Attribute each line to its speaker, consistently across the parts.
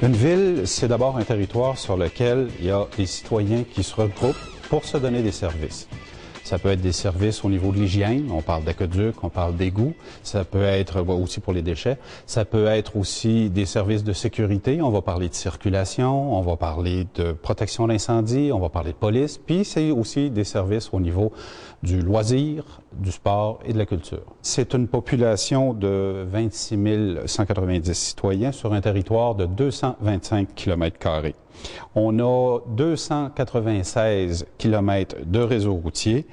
Speaker 1: Une ville, c'est d'abord un territoire sur lequel il y a des citoyens qui se regroupent pour se donner des services. Ça peut être des services au niveau de l'hygiène, on parle d'aqueduc, on parle d'égouts, ça peut être aussi pour les déchets, ça peut être aussi des services de sécurité, on va parler de circulation, on va parler de protection d'incendie, on va parler de police, puis c'est aussi des services au niveau du loisir, du sport et de la culture. C'est une population de 26 190 citoyens sur un territoire de 225 km². On a 296 km de réseau routier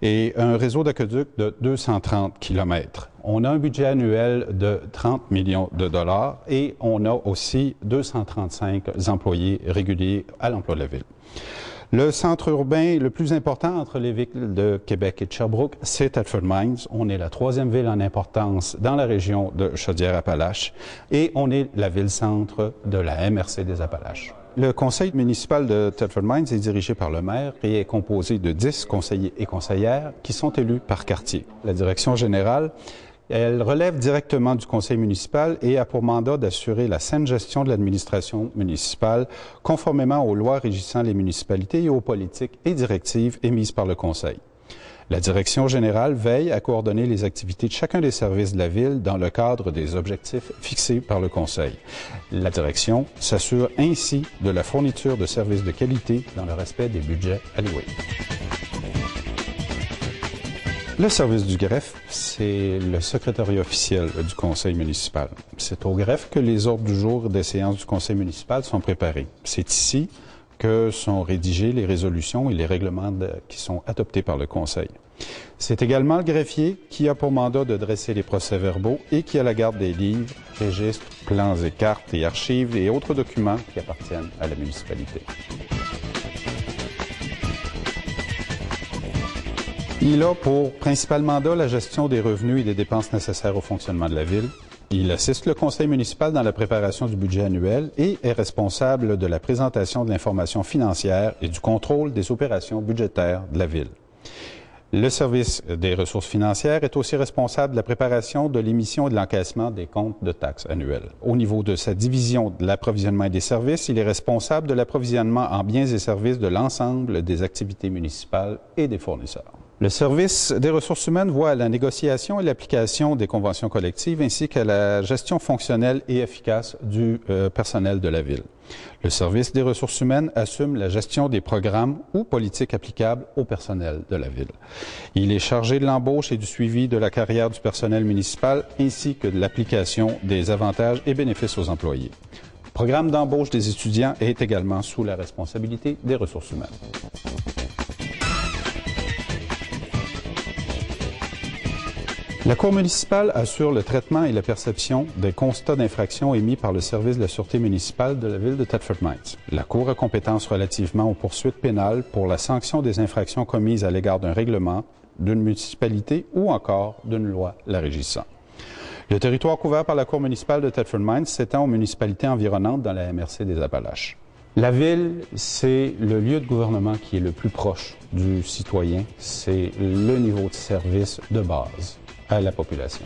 Speaker 1: et un réseau d'aqueduc de 230 km. On a un budget annuel de 30 millions de dollars et on a aussi 235 employés réguliers à l'emploi de la ville. Le centre urbain le plus important entre les villes de Québec et de Sherbrooke, c'est Thetford Mines. On est la troisième ville en importance dans la région de Chaudière-Appalaches et on est la ville-centre de la MRC des Appalaches. Le conseil municipal de Thetford Mines est dirigé par le maire et est composé de 10 conseillers et conseillères qui sont élus par quartier. La direction générale, elle relève directement du conseil municipal et a pour mandat d'assurer la saine gestion de l'administration municipale conformément aux lois régissant les municipalités et aux politiques et directives émises par le conseil. La direction générale veille à coordonner les activités de chacun des services de la ville dans le cadre des objectifs fixés par le conseil. La direction s'assure ainsi de la fourniture de services de qualité dans le respect des budgets alloués. Le service du greffe, c'est le secrétariat officiel du conseil municipal. C'est au greffe que les ordres du jour des séances du conseil municipal sont préparés. C'est ici que sont rédigées les résolutions et les règlements qui sont adoptés par le conseil. C'est également le greffier qui a pour mandat de dresser les procès-verbaux et qui a la garde des livres, registres, plans et cartes et archives et autres documents qui appartiennent à la municipalité. Il a pour principal mandat la gestion des revenus et des dépenses nécessaires au fonctionnement de la ville. Il assiste le conseil municipal dans la préparation du budget annuel et est responsable de la présentation de l'information financière et du contrôle des opérations budgétaires de la ville. Le service des ressources financières est aussi responsable de la préparation de l'émission et de l'encaissement des comptes de taxes annuels. Au niveau de sa division de l'approvisionnement et des services, il est responsable de l'approvisionnement en biens et services de l'ensemble des activités municipales et des fournisseurs. Le service des ressources humaines voit à la négociation et l'application des conventions collectives ainsi qu'à la gestion fonctionnelle et efficace du personnel de la ville. Le service des ressources humaines assume la gestion des programmes ou politiques applicables au personnel de la ville. Il est chargé de l'embauche et du suivi de la carrière du personnel municipal ainsi que de l'application des avantages et bénéfices aux employés. Le programme d'embauche des étudiants est également sous la responsabilité des ressources humaines. La Cour municipale assure le traitement et la perception des constats d'infraction émis par le service de la sûreté municipale de la ville de Thetford Mines. La Cour a compétence relativement aux poursuites pénales pour la sanction des infractions commises à l'égard d'un règlement, d'une municipalité ou encore d'une loi la régissant. Le territoire couvert par la Cour municipale de Thetford Mines s'étend aux municipalités environnantes dans la MRC des Appalaches. La ville, c'est le lieu de gouvernement qui est le plus proche du citoyen. C'est le niveau de service de base à la population.